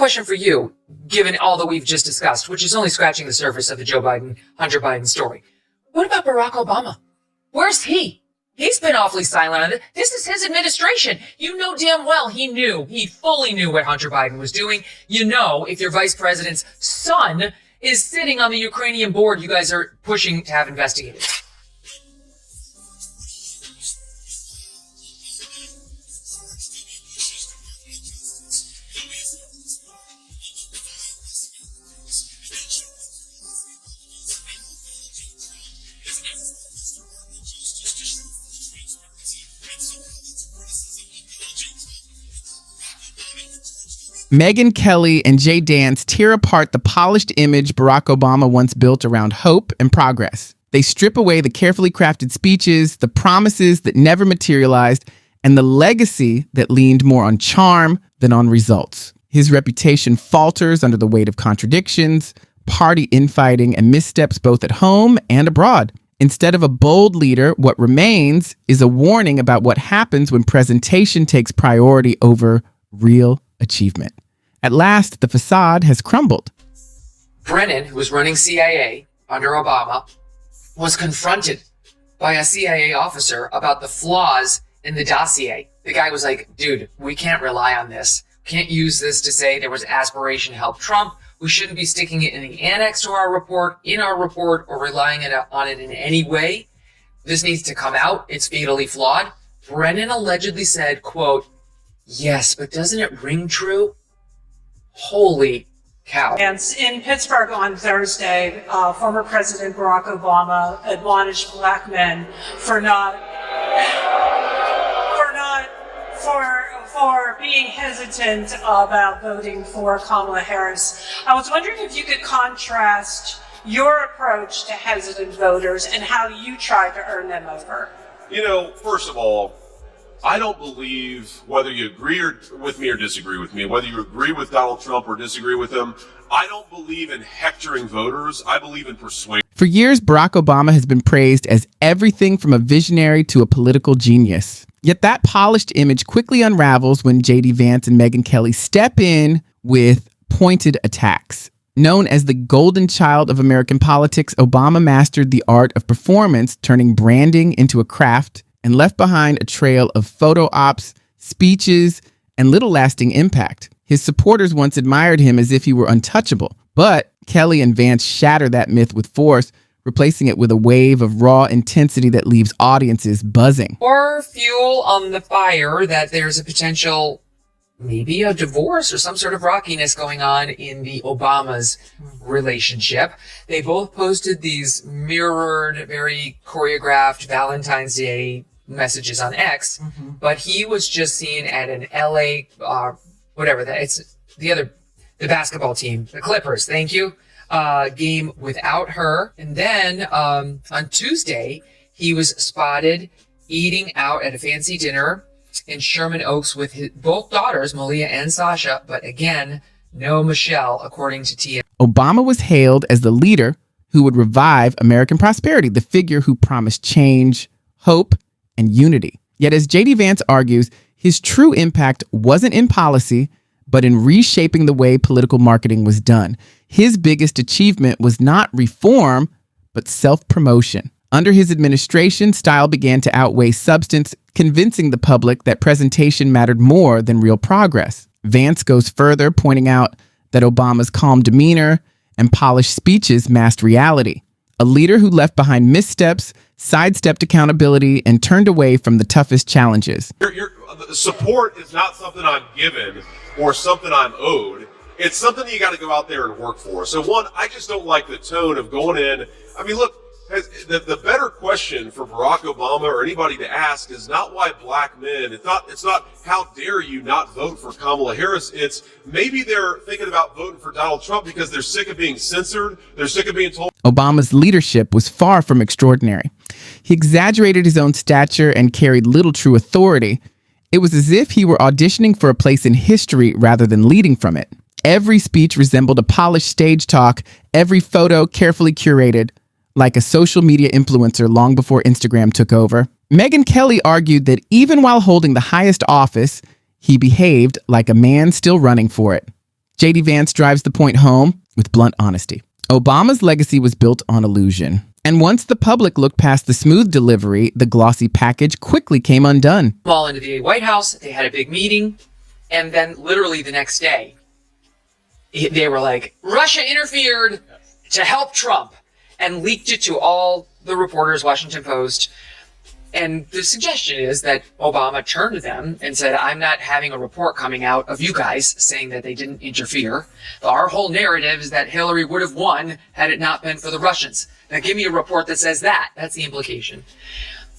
question for you, given all that we've just discussed, which is only scratching the surface of the Joe Biden, Hunter Biden story. What about Barack Obama? Where's he? He's been awfully silent on it. This is his administration. You know damn well he fully knew what Hunter Biden was doing. You know, if your vice president's son is sitting on the Ukrainian board you guys are pushing to have investigated. Megyn, Kelly, and Vance tear apart the polished image Barack Obama once built around hope and progress. They strip away the carefully crafted speeches, the promises that never materialized, and the legacy that leaned more on charm than on results. His reputation falters under the weight of contradictions, party infighting, and missteps both at home and abroad. Instead of a bold leader, what remains is a warning about what happens when presentation takes priority over real achievement. At last, the facade has crumbled. Brennan, who was running CIA under Obama, was confronted by a CIA officer about the flaws in the dossier. The guy was like, dude, we can't rely on this. Can't use this to say there was aspiration to help Trump. We shouldn't be sticking it in the annex to our report, or relying on it in any way. This needs to come out. It's fatally flawed. Brennan allegedly said, quote, yes, but doesn't it ring true? Holy cow. In Pittsburgh on Thursday, former President Barack Obama admonished black men for being hesitant about voting for Kamala Harris. I was wondering if you could contrast your approach to hesitant voters and how you try to earn them over. You know, first of all, I don't believe, whether you agree with me or disagree with me, whether you agree with Donald Trump or disagree with him, I don't believe in hectoring voters. I believe in persuasion. For years, Barack Obama has been praised as everything from a visionary to a political genius. Yet that polished image quickly unravels when J.D. Vance and Megyn Kelly step in with pointed attacks. Known as the golden child of American politics, Obama mastered the art of performance, turning branding into a craft, and left behind a trail of photo ops, speeches, and little lasting impact. His supporters once admired him as if he were untouchable, but Kelly and Vance shatter that myth with force, replacing it with a wave of raw intensity that leaves audiences buzzing. Or fuel on the fire that there's a potential, maybe a divorce or some sort of rockiness going on in the Obamas' relationship. They both posted these mirrored, very choreographed Valentine's Day messages on X, but he was just seen at an LA, the basketball team, the Clippers, thank you, game without her. And then on Tuesday, he was spotted eating out at a fancy dinner in Sherman Oaks with both daughters, Malia and Sasha, but again, no Michelle, according to TM. Obama was hailed as the leader who would revive American prosperity, the figure who promised change, hope, and unity. Yet as J.D. Vance argues, his true impact wasn't in policy, but in reshaping the way political marketing was done. His biggest achievement was not reform, but self-promotion. Under his administration, style began to outweigh substance, convincing the public that presentation mattered more than real progress. Vance goes further, pointing out that Obama's calm demeanor and polished speeches masked reality. A leader who left behind missteps, sidestepped accountability, and turned away from the toughest challenges. Your support is not something I'm given or something I'm owed. It's something you got to go out there and work for. So one, I just don't like the tone of going in. I mean, look, the better question for Barack Obama or anybody to ask is not why black men. It's not how dare you not vote for Kamala Harris. It's maybe they're thinking about voting for Donald Trump because they're sick of being censored. They're sick of being told. Obama's leadership was far from extraordinary. He exaggerated his own stature and carried little true authority. It was as if he were auditioning for a place in history rather than leading from it. Every speech resembled a polished stage talk, every photo carefully curated, like a social media influencer long before Instagram took over. Megyn Kelly argued that even while holding the highest office, he behaved like a man still running for it. J.D. Vance drives the point home with blunt honesty. Obama's legacy was built on illusion. And once the public looked past the smooth delivery, the glossy package quickly came undone. All into the White House, they had a big meeting, and then literally the next day, they were like, Russia interfered to help Trump, and leaked it to all the reporters, Washington Post. And the suggestion is that Obama turned to them and said, I'm not having a report coming out of you guys saying that they didn't interfere. Our whole narrative is that Hillary would have won had it not been for the Russians. Now give me a report that says that. That's the implication.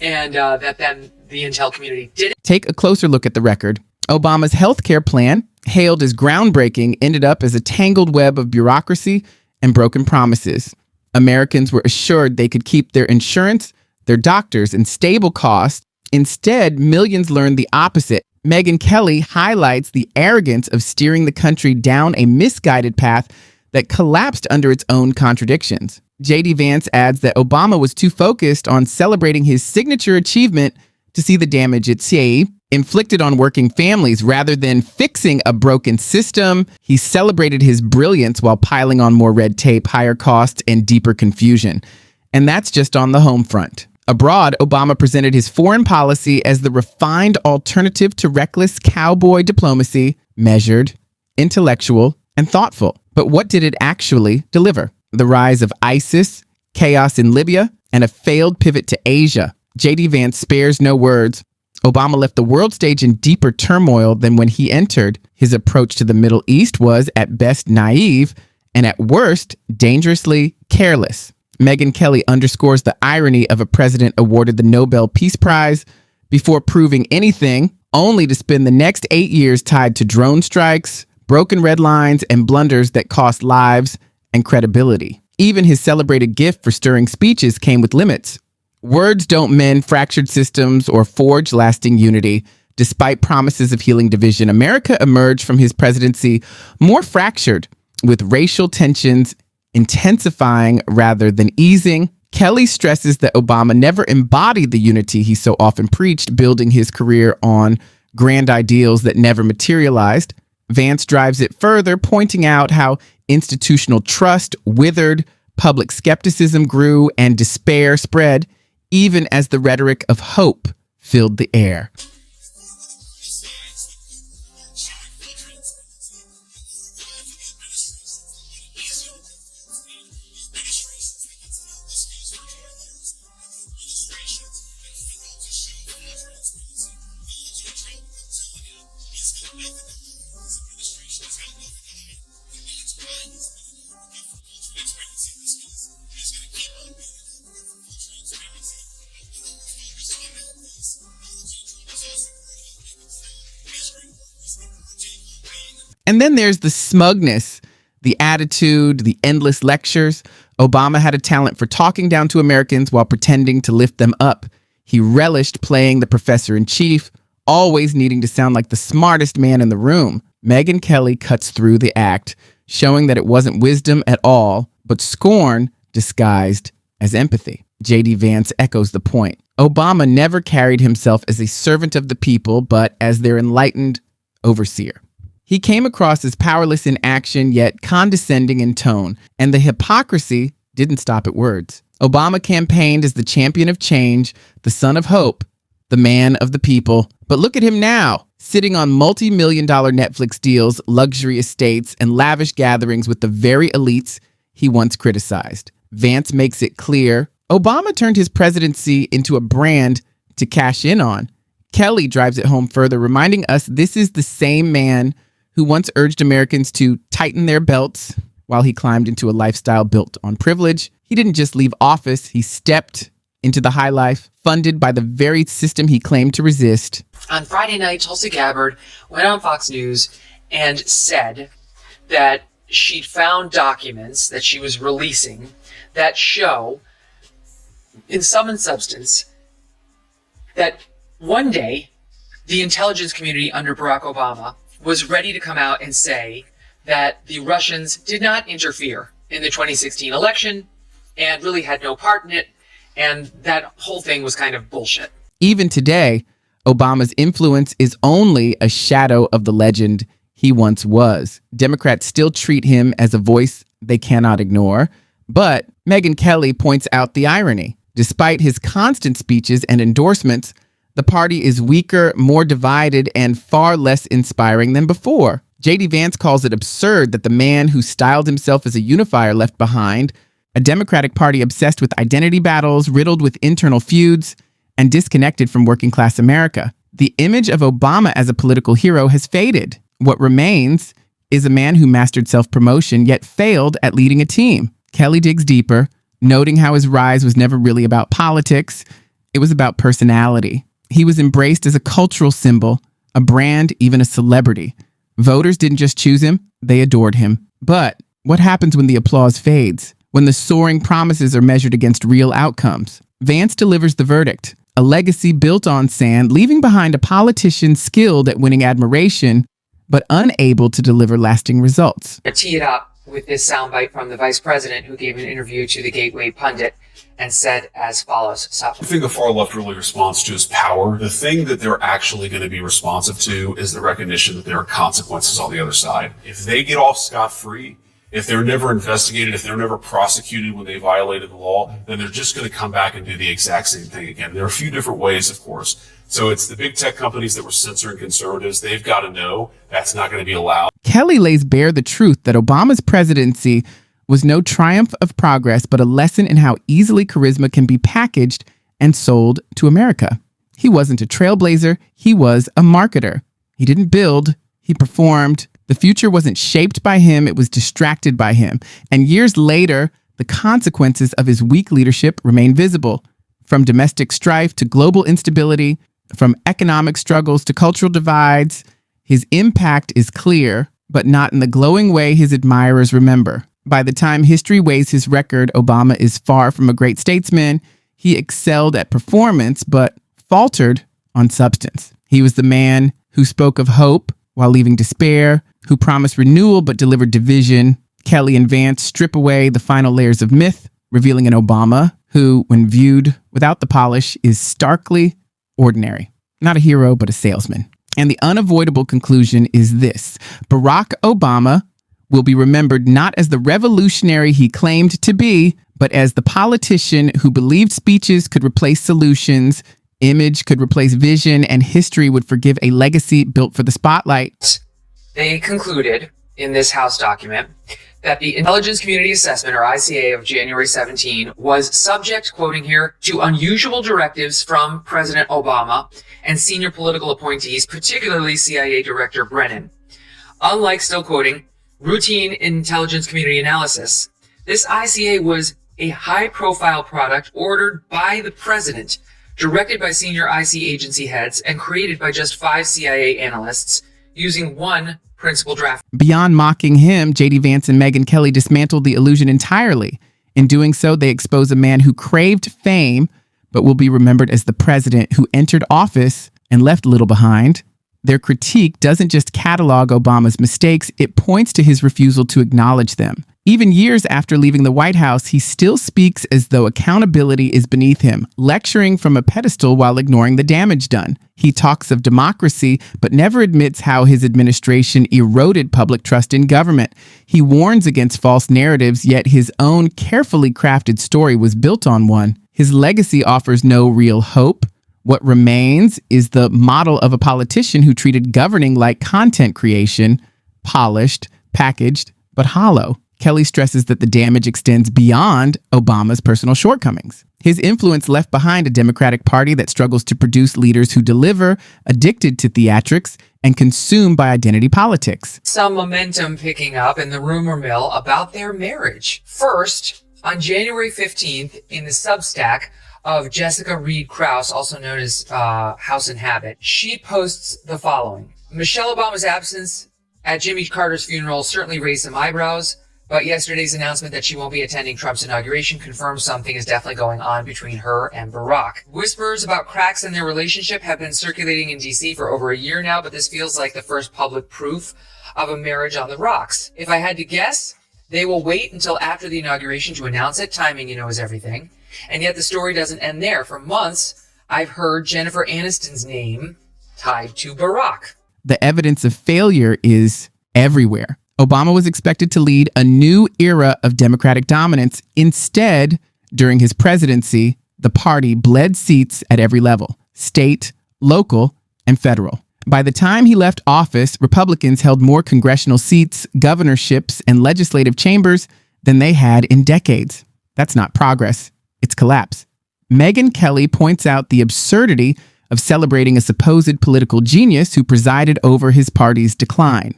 And that then the intel community did it. Take a closer look at the record. Obama's health care plan, hailed as groundbreaking, ended up as a tangled web of bureaucracy and broken promises. Americans were assured they could keep their insurance, their doctors, and stable costs. Instead, millions learned the opposite. Megyn Kelly highlights the arrogance of steering the country down a misguided path that collapsed under its own contradictions. J.D. Vance adds that Obama was too focused on celebrating his signature achievement to see the damage it inflicted on working families rather than fixing a broken system. He celebrated his brilliance while piling on more red tape, higher costs, and deeper confusion. And that's just on the home front. Abroad, Obama presented his foreign policy as the refined alternative to reckless cowboy diplomacy, measured, intellectual, and thoughtful. But what did it actually deliver? The rise of ISIS, chaos in Libya, and a failed pivot to Asia. J.D. Vance spares no words. Obama left the world stage in deeper turmoil than when he entered. His approach to the Middle East was, at best, naive, and at worst, dangerously careless. Megyn Kelly underscores the irony of a president awarded the Nobel Peace Prize before proving anything, only to spend the next 8 years tied to drone strikes, broken red lines, and blunders that cost lives and credibility. Even his celebrated gift for stirring speeches came with limits. Words don't mend fractured systems or forge lasting unity. Despite promises of healing division, America emerged from his presidency more fractured, with racial tensions intensifying rather than easing. Kelly stresses that Obama never embodied the unity he so often preached, building his career on grand ideals that never materialized. Vance drives it further, pointing out how institutional trust withered, public skepticism grew, and despair spread, even as the rhetoric of hope filled the air. And then there's the smugness, the attitude, the endless lectures. Obama had a talent for talking down to Americans while pretending to lift them up. He relished playing the professor-in-chief, always needing to sound like the smartest man in the room. Megyn Kelly cuts through the act, showing that it wasn't wisdom at all, but scorn disguised as empathy. J.D. Vance echoes the point. Obama never carried himself as a servant of the people, but as their enlightened overseer. He came across as powerless in action, yet condescending in tone, and the hypocrisy didn't stop at words. Obama campaigned as the champion of change, the son of hope, the man of the people. But look at him now, sitting on multi-million-dollar Netflix deals, luxury estates, and lavish gatherings with the very elites he once criticized. Vance makes it clear Obama turned his presidency into a brand to cash in on. Kelly drives it home further, reminding us this is the same man who once urged Americans to tighten their belts while he climbed into a lifestyle built on privilege. He didn't just leave office, he stepped into the high life, funded by the very system he claimed to resist. On Friday night, Tulsi Gabbard went on Fox News and said that she'd found documents that she was releasing that show, in sum and substance, that one day the intelligence community under Barack Obama was ready to come out and say that the Russians did not interfere in the 2016 election and really had no part in it, and that whole thing was kind of bullshit. Even today, Obama's influence is only a shadow of the legend he once was. Democrats still treat him as a voice they cannot ignore. But Megyn Kelly points out the irony. Despite his constant speeches and endorsements, the party is weaker, more divided, and far less inspiring than before. J.D. Vance calls it absurd that the man who styled himself as a unifier left behind a Democratic Party obsessed with identity battles, riddled with internal feuds, and disconnected from working-class America. The image of Obama as a political hero has faded. What remains is a man who mastered self-promotion yet failed at leading a team. Kelly digs deeper, noting how his rise was never really about politics. It was about personality. He was embraced as a cultural symbol, a brand, even a celebrity. Voters didn't just choose him, they adored him. But what happens when the applause fades? When the soaring promises are measured against real outcomes? Vance delivers the verdict. A legacy built on sand, leaving behind a politician skilled at winning admiration, but unable to deliver lasting results. To tee it up with this soundbite from the vice president, who gave an interview to the Gateway Pundit and said as follows. I think the far left really responds to is power. The thing that they're actually going to be responsive to is the recognition that there are consequences on the other side. If they get off scot-free, if they're never investigated, if they're never prosecuted when they violated the law, then they're just going to come back and do the exact same thing again. There are a few different ways, of course. So it's the big tech companies that were censoring conservatives. They've got to know that's not going to be allowed. Kelly lays bare the truth that Obama's presidency was no triumph of progress, but a lesson in how easily charisma can be packaged and sold to America. He wasn't a trailblazer. He was a marketer. He didn't build. He performed. The future wasn't shaped by him. It was distracted by him. And years later, the consequences of his weak leadership remain visible. From domestic strife to global instability, from economic struggles to cultural divides, his impact is clear, but not in the glowing way his admirers remember. By the time history weighs his record, Obama is far from a great statesman. He excelled at performance, but faltered on substance. He was the man who spoke of hope while leaving despair, who promised renewal but delivered division. Kelly and Vance strip away the final layers of myth, revealing an Obama who, when viewed without the polish, is starkly ordinary. Not a hero, but a salesman. And the unavoidable conclusion is this: Barack Obama will be remembered not as the revolutionary he claimed to be, but as the politician who believed speeches could replace solutions, image could replace vision, and history would forgive a legacy built for the spotlight. They concluded in this House document that the Intelligence Community Assessment, or ICA, of January 17 was subject, quoting here, to unusual directives from President Obama and senior political appointees, particularly CIA Director Brennan. Unlike, still quoting, routine intelligence community analysis, this ICA was a high-profile product ordered by the president, directed by senior IC agency heads, and created by just 5 CIA analysts using one principal draft. Beyond mocking him, J.D. Vance and Megyn Kelly dismantled the illusion entirely. In doing so, they expose a man who craved fame, but will be remembered as the president who entered office and left little behind. Their critique doesn't just catalog Obama's mistakes, it points to his refusal to acknowledge them. Even years after leaving the White House, he still speaks as though accountability is beneath him, lecturing from a pedestal while ignoring the damage done. He talks of democracy, but never admits how his administration eroded public trust in government. He warns against false narratives, yet his own carefully crafted story was built on one. His legacy offers no real hope. What remains is the model of a politician who treated governing like content creation, polished, packaged, but hollow. Kelly stresses that the damage extends beyond Obama's personal shortcomings. His influence left behind a Democratic Party that struggles to produce leaders who deliver, addicted to theatrics, and consumed by identity politics. Some momentum picking up in the rumor mill about their marriage. First, on January 15th, in the Substack of Jessica Reed Krause, also known as House and Habit, she posts the following. Michelle Obama's absence at Jimmy Carter's funeral certainly raised some eyebrows, but yesterday's announcement that she won't be attending Trump's inauguration confirms something is definitely going on between her and Barack. Whispers about cracks in their relationship have been circulating in D.C. for over a year now, but this feels like the first public proof of a marriage on the rocks. If I had to guess, they will wait until after the inauguration to announce it. Timing, is everything. And yet the story doesn't end there. For months, I've heard Jennifer Aniston's name tied to Barack. the evidence of failure is everywhere. Obama was expected to lead a new era of Democratic dominance. Instead, during his presidency, the party bled seats at every level: state, local, and federal. By the time he left office, Republicans held more congressional seats, governorships, and legislative chambers than they had in decades. That's not progress, it's collapse. Megyn Kelly points out the absurdity of celebrating a supposed political genius who presided over his party's decline.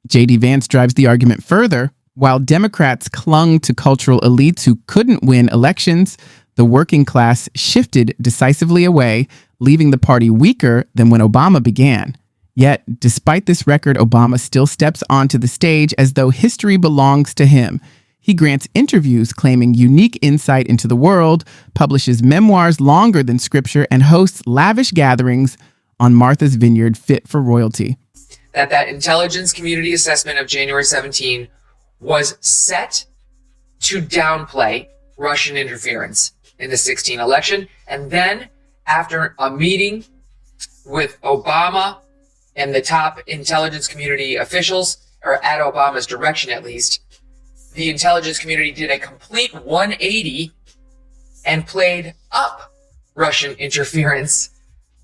J.D. Vance drives the argument further. While Democrats clung to cultural elites who couldn't win elections, the working class shifted decisively away, leaving the party weaker than when Obama began. Yet, despite this record, Obama still steps onto the stage as though history belongs to him. He grants interviews claiming unique insight into the world, publishes memoirs longer than scripture, and hosts lavish gatherings on Martha's Vineyard fit for royalty. That intelligence community assessment of January 17 was set to downplay Russian interference in the 16 election. And then after a meeting with Obama and the top intelligence community officials, or at Obama's direction at least, the intelligence community did a complete 180 and played up Russian interference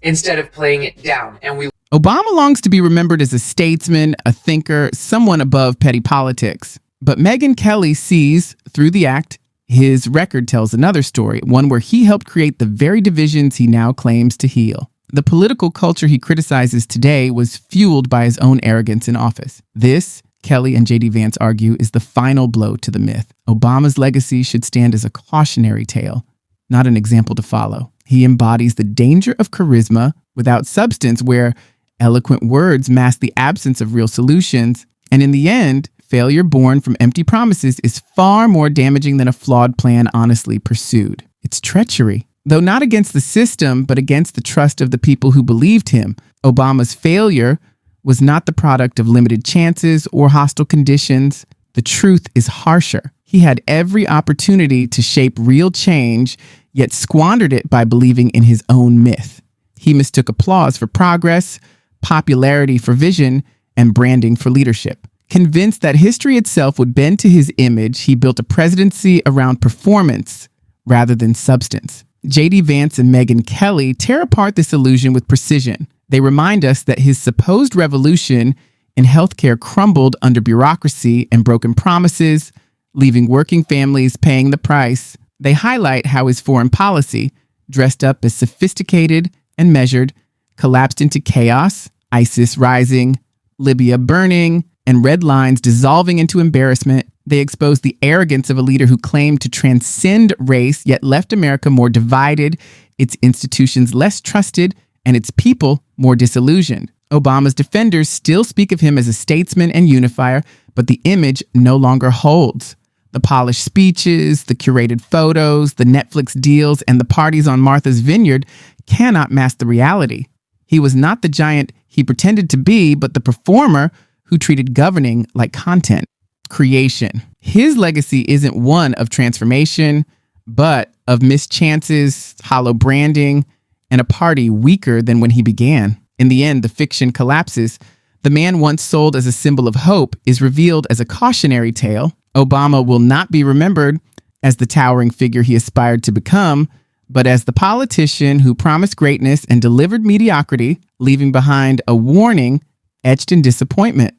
instead of playing it down. And Obama longs to be remembered as a statesman, a thinker, someone above petty politics. But Megyn Kelly sees, through the act, his record tells another story, one where he helped create the very divisions he now claims to heal. The political culture he criticizes today was fueled by his own arrogance in office. This, Kelly and J.D. Vance argue, is the final blow to the myth. Obama's legacy should stand as a cautionary tale, not an example to follow. He embodies the danger of charisma without substance, where eloquent words mask the absence of real solutions. And in the end, failure born from empty promises is far more damaging than a flawed plan honestly pursued. It's treachery, though not against the system, but against the trust of the people who believed him. Obama's failure was not the product of limited chances or hostile conditions. The truth is harsher. He had every opportunity to shape real change, yet squandered it by believing in his own myth. He mistook applause for progress, popularity for vision, and branding for leadership. Convinced that history itself would bend to his image, he built a presidency around performance rather than substance. J.D. Vance and Megyn Kelly tear apart this illusion with precision. They remind us that his supposed revolution in healthcare crumbled under bureaucracy and broken promises, leaving working families paying the price. They highlight how his foreign policy, dressed up as sophisticated and measured, collapsed into chaos, ISIS rising, Libya burning, and red lines dissolving into embarrassment. They expose the arrogance of a leader who claimed to transcend race, yet left America more divided, its institutions less trusted, and its people more disillusioned. Obama's defenders still speak of him as a statesman and unifier, but the image no longer holds. The polished speeches, the curated photos, the Netflix deals, and the parties on Martha's Vineyard cannot mask the reality. He was not the giant he pretended to be, but the performer who treated governing like content creation. His legacy isn't one of transformation, but of missed chances, hollow branding, and a party weaker than when he began. In the end, the fiction collapses. The man once sold as a symbol of hope is revealed as a cautionary tale. Obama will not be remembered as the towering figure he aspired to become, but as the politician who promised greatness and delivered mediocrity, leaving behind a warning etched in disappointment.